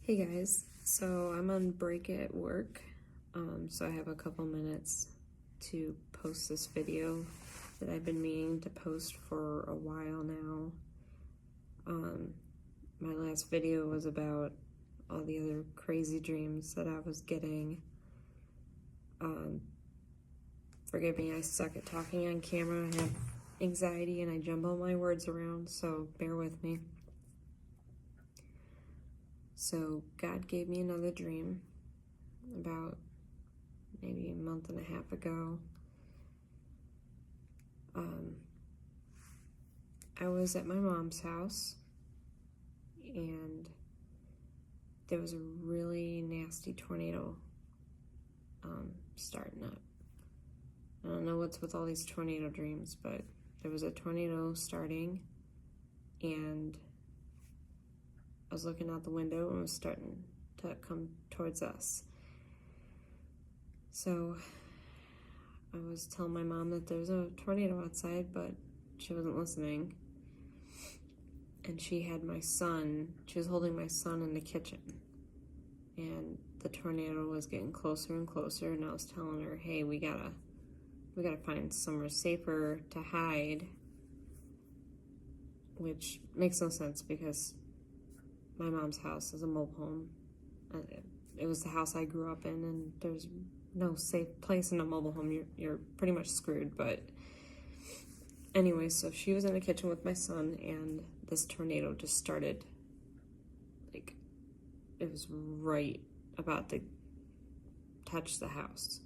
Hey guys, so I'm on break at work, so I have a couple minutes to post this video that I've been meaning to post for a while now. My last video was about all the other crazy dreams that I was getting. Forgive me, I suck at talking on camera. I have anxiety and I jumble my words around, so bear with me. So God gave me another dream about maybe a month and a half ago. I was at my mom's house and there was a really nasty tornado starting up. I don't know what's with all these tornado dreams, but there was a tornado starting and I was looking out the window and it was starting to come towards us. So I was telling my mom that there's a tornado outside, but she wasn't listening. And she had my son, she was holding my son in the kitchen. And the tornado was getting closer and closer, and I was telling her, hey, we gotta find somewhere safer to hide. Which makes no sense because my mom's house is a mobile home. It was the house I grew up in, and there's no safe place in a mobile home. You're pretty much screwed. But anyway, so she was in the kitchen with my son, and this tornado just started. Like, it was right about to touch the house.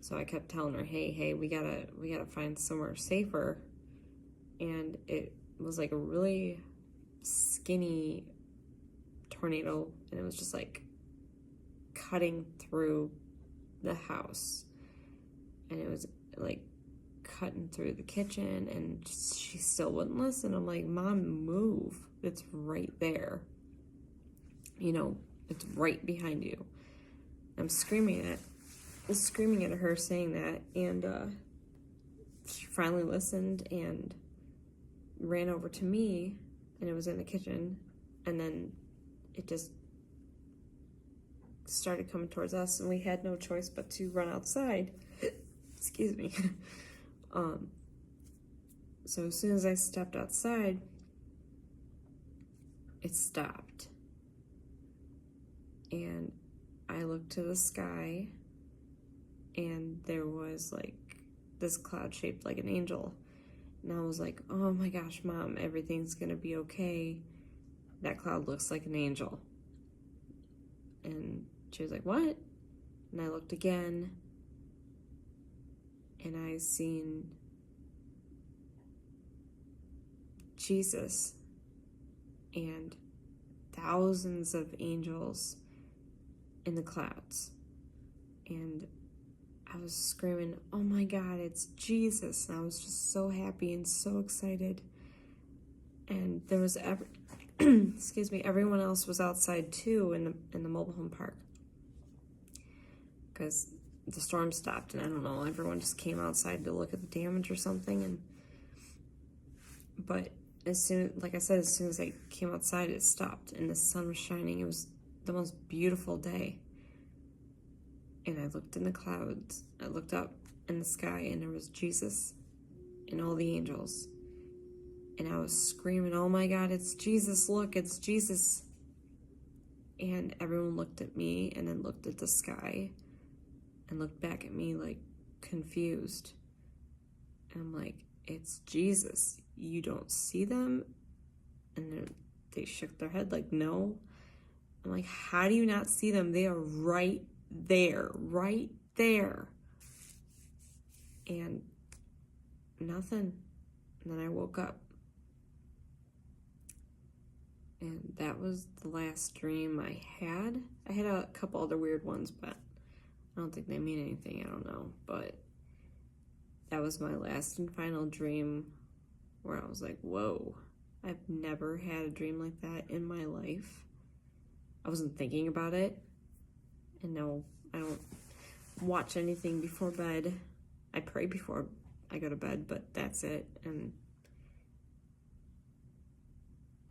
So I kept telling her, hey, we gotta find somewhere safer. And it was like a really skinny tornado, and it was just like cutting through the house, and it was like cutting through the kitchen, and she still wouldn't listen. I'm like, Mom, move, it's right there, it's right behind you. I'm screaming at her saying that, and she finally listened and ran over to me, and it was in the kitchen, and then it just started coming towards us, and we had no choice but to run outside. Excuse me. So as soon as I stepped outside, it stopped. And I looked to the sky, and there was like this cloud shaped like an angel. And I was like, oh my gosh, Mom, everything's gonna be okay. That cloud looks like an angel. And she was like, what? And I looked again, and I seen Jesus and thousands of angels in the clouds. And I was screaming, oh my God, it's Jesus. And I was just so happy and so excited. And there was excuse me, everyone else was outside too in the mobile home park, because the storm stopped, and I don't know, everyone just came outside to look at the damage or something. But as soon as I came outside, it stopped, and the sun was shining. It was the most beautiful day. And I looked in the clouds, I looked up in the sky, and there was Jesus and all the angels. And I was screaming, oh my God, it's Jesus, look, it's Jesus. And everyone looked at me and then looked at the sky and looked back at me like confused. And I'm like, it's Jesus. You don't see them? And they shook their head like, no. I'm like, how do you not see them? They are right there, right there. And nothing. And then I woke up. And that was the last dream I had. I had a couple other weird ones, but I don't think they mean anything. I don't know. But that was my last and final dream where I was like, whoa, I've never had a dream like that in my life. I wasn't thinking about it. And no, I don't watch anything before bed. I pray before I go to bed, but that's it. And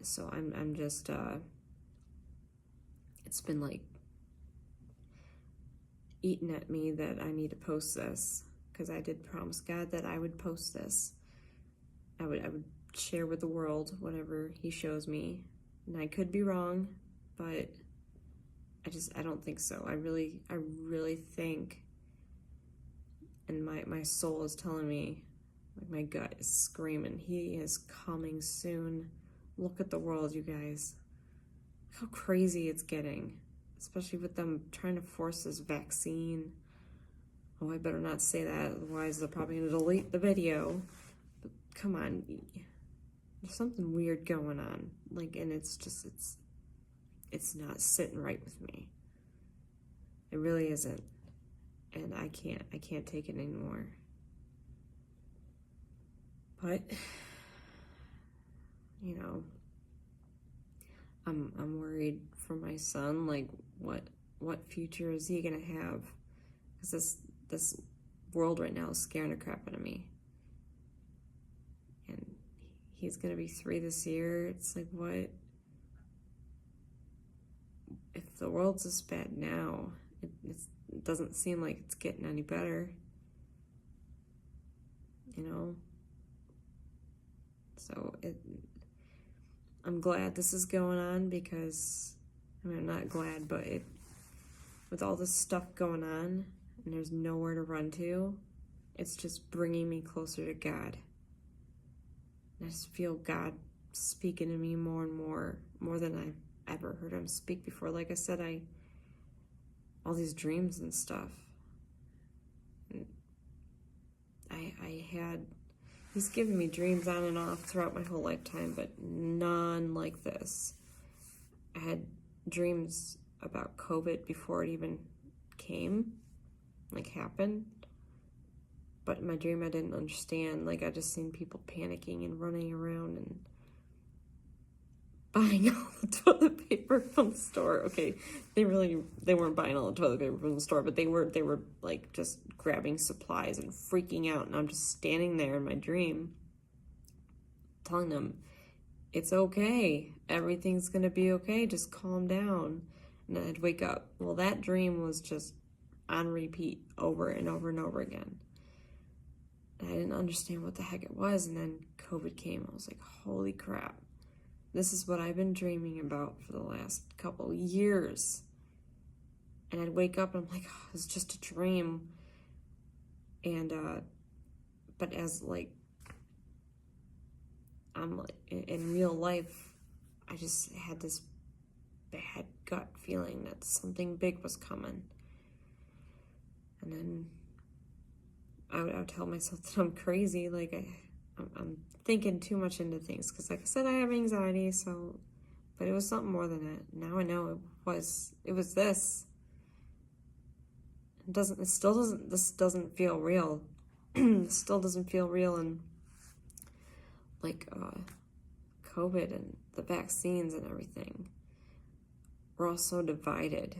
so I'm just it's been like eating at me that I need to post this, because I did promise God that I would post this. I would share with the world whatever he shows me, and I could be wrong, but I don't think so. I really think, and my soul is telling me, like my gut is screaming, he is coming soon. Look at the world, you guys. Look how crazy it's getting, especially with them trying to force this vaccine. Oh, I better not say that, otherwise they're probably going to delete the video. But come on, there's something weird going on. Like, and it's not sitting right with me. It really isn't. And I can't take it anymore. But, you know, I'm worried for my son. Like, what future is he gonna have? Because this world right now is scaring the crap out of me. And he's gonna be 3 this year. It's like, what? If the world's this bad now, it doesn't seem like it's getting any better. You know? So I'm glad this is going on, because, I mean, I'm not glad, but with all this stuff going on and there's nowhere to run to, it's just bringing me closer to God. And I just feel God speaking to me more and more than I've ever heard him speak before. Like I said, all these dreams and stuff. And he's given me dreams on and off throughout my whole lifetime, but none like this. I had dreams about COVID before it even happened. But in my dream, I didn't understand. Like, I just seen people panicking and running around and buying all the toilet paper from the store. Okay, they weren't buying all the toilet paper from the store, but they were like just grabbing supplies and freaking out. And I'm just standing there in my dream, telling them, "It's okay. Everything's gonna be okay. Just calm down." And then I'd wake up. Well, that dream was just on repeat over and over and over again. And I didn't understand what the heck it was. And then COVID came. I was like, holy crap. This is what I've been dreaming about for the last couple of years. And I'd wake up and I'm like, oh, it's just a dream. And, but as like, I'm like, in real life, I just had this bad gut feeling that something big was coming. And then I would tell myself that I'm crazy, like I'm thinking too much into things, because like I said, I have anxiety, so, but it was something more than that. Now I know it was this. This doesn't feel real. It still doesn't feel real. And like COVID and the vaccines and everything, we're all so divided.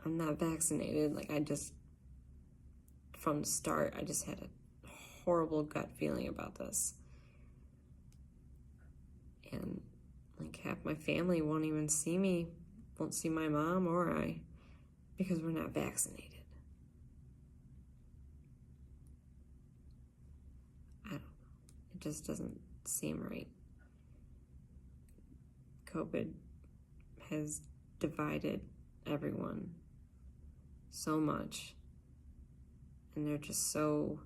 I'm not vaccinated. Like, from the start, I just had a horrible gut feeling about this. And like half my family won't even see me, won't see my mom or I, because we're not vaccinated. I don't know. It just doesn't seem right. COVID has divided everyone so much, and they're just so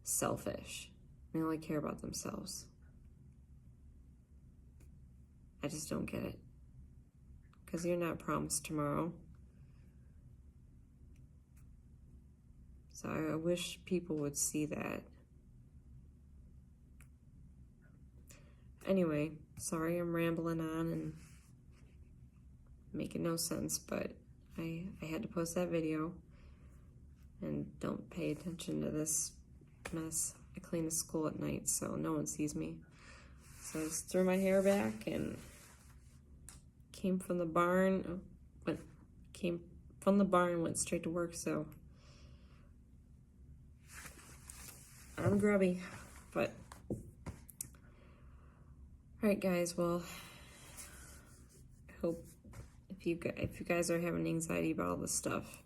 selfish. They only care about themselves. I just don't get it, because you're not promised tomorrow. So I wish people would see that. Anyway, sorry I'm rambling on and making no sense, but I had to post that video. And don't pay attention to this mess. I clean the school at night, so no one sees me. So I just threw my hair back and came from the barn, went straight to work, so I'm grubby, but All right, guys. Well, I hope if you guys are having anxiety about all this stuff,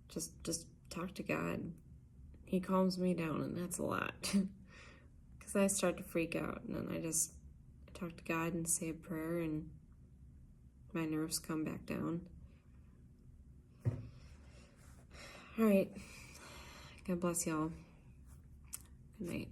just talk to God. He calms me down, and that's a lot. Because I start to freak out, and then I talk to God and say a prayer, and my nerves come back down. All right. God bless y'all. Good night.